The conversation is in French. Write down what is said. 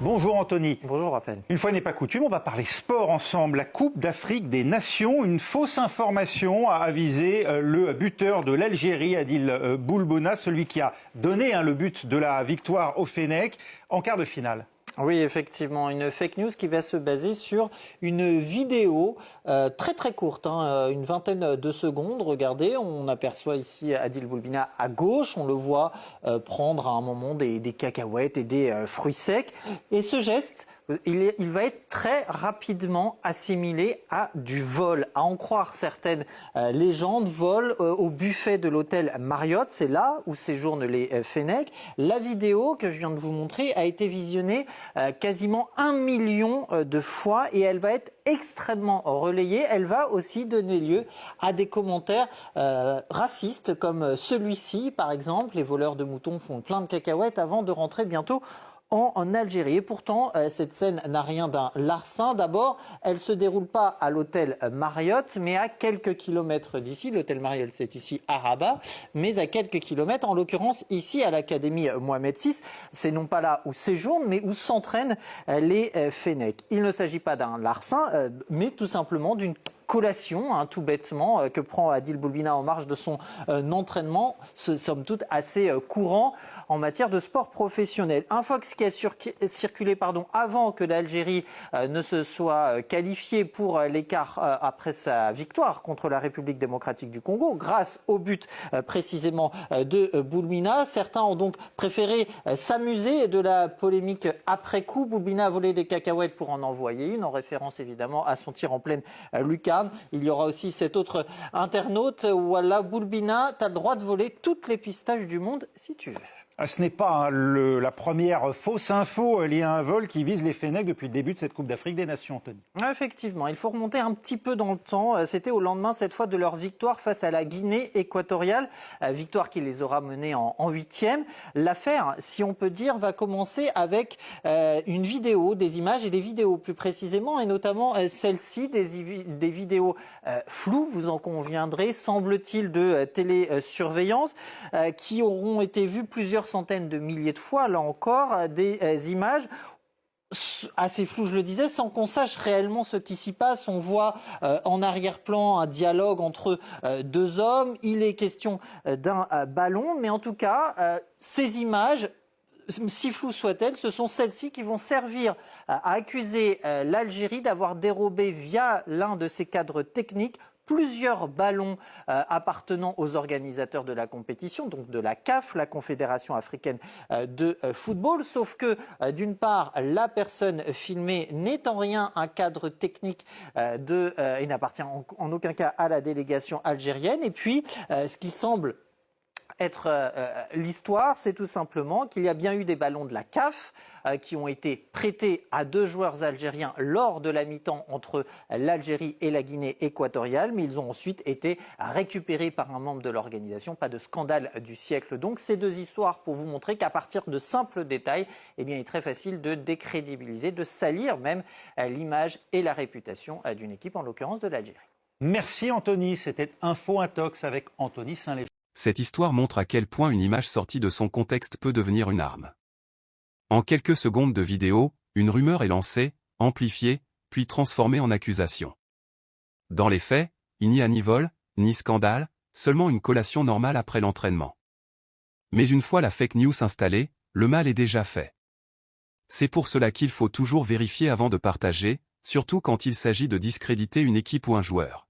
Bonjour Anthony. Bonjour Raphaël. Une fois n'est pas coutume, on va parler sport ensemble. La Coupe d'Afrique des Nations, une fausse information a avisé le buteur de l'Algérie, Adil Boulbona, celui qui a donné le but de la victoire au Fennec en quart de finale. Oui, effectivement, une fake news qui va se baser sur une vidéo très courte, une vingtaine de secondes. Regardez, on aperçoit ici Adil Boulbina à gauche, on le voit prendre à un moment des cacahuètes et des fruits secs. Et ce geste, il va être très rapidement assimilé à du vol. À en croire certaines légendes, vol au buffet de l'hôtel Marriott, c'est là où séjournent les Fennecs. La vidéo que je viens de vous montrer a été visionnée quasiment 1 million de fois et elle va être extrêmement relayée. Elle va aussi donner lieu à des commentaires racistes comme celui-ci, par exemple. Les voleurs de moutons font plein de cacahuètes avant de rentrer bientôt en Algérie. Et pourtant, cette scène n'a rien d'un larcin. D'abord, elle ne se déroule pas à l'hôtel Marriott, mais à quelques kilomètres d'ici. L'hôtel Marriott, c'est ici à Rabat, mais à quelques kilomètres, en l'occurrence ici à l'Académie Mohamed VI. C'est non pas là où séjournent, mais où s'entraînent les Fennecs. Il ne s'agit pas d'un larcin, mais tout simplement d'une collation, tout bêtement, que prend Adil Boulbina en marge de son entraînement, somme toute assez courant en matière de sport professionnel. Un Fox qui a circulé avant que l'Algérie ne se soit qualifiée pour l'écart après sa victoire contre la République démocratique du Congo, grâce au but précisément de Boulbina. Certains ont donc préféré s'amuser de la polémique après coup. Boulbina a volé des cacahuètes pour en envoyer une, en référence évidemment à son tir en pleine lucarne. Il y aura aussi cet autre internaute, voilà, Boulbina, tu as le droit de voler toutes les pistaches du monde si tu veux. Ce n'est pas la première fausse info liée à un vol qui vise les Fennecs depuis le début de cette Coupe d'Afrique des Nations, Anthony. Effectivement, il faut remonter un petit peu dans le temps. C'était au lendemain cette fois de leur victoire face à la Guinée équatoriale, victoire qui les aura menés en 8e. L'affaire, si on peut dire, va commencer avec une vidéo, des images et des vidéos plus précisément, et notamment celle-ci, des vidéos floues, vous en conviendrez, semble-t-il de télésurveillance, qui auront été vues plusieurs centaines de milliers de fois, là encore, des images assez floues, je le disais, sans qu'on sache réellement ce qui s'y passe. On voit en arrière-plan un dialogue entre deux hommes. Il est question d'un ballon, mais en tout cas, ces images, si floues soient-elles, ce sont celles-ci qui vont servir à accuser l'Algérie d'avoir dérobé via l'un de ses cadres techniques plusieurs ballons appartenant aux organisateurs de la compétition, donc de la CAF, la Confédération africaine de football, sauf que d'une part, la personne filmée n'est en rien un cadre technique et n'appartient en aucun cas à la délégation algérienne, et puis ce qui semble être l'histoire, c'est tout simplement qu'il y a bien eu des ballons de la CAF qui ont été prêtés à deux joueurs algériens lors de la mi-temps entre l'Algérie et la Guinée équatoriale, mais ils ont ensuite été récupérés par un membre de l'organisation. Pas de scandale du siècle. Donc ces deux histoires pour vous montrer qu'à partir de simples détails, il est très facile de décrédibiliser, de salir même l'image et la réputation d'une équipe, en l'occurrence de l'Algérie. Merci Anthony, c'était Info Intox avec Anthony Saint-Léger. Cette histoire montre à quel point une image sortie de son contexte peut devenir une arme. En quelques secondes de vidéo, une rumeur est lancée, amplifiée, puis transformée en accusation. Dans les faits, il n'y a ni vol, ni scandale, seulement une collation normale après l'entraînement. Mais une fois la fake news installée, le mal est déjà fait. C'est pour cela qu'il faut toujours vérifier avant de partager, surtout quand il s'agit de discréditer une équipe ou un joueur.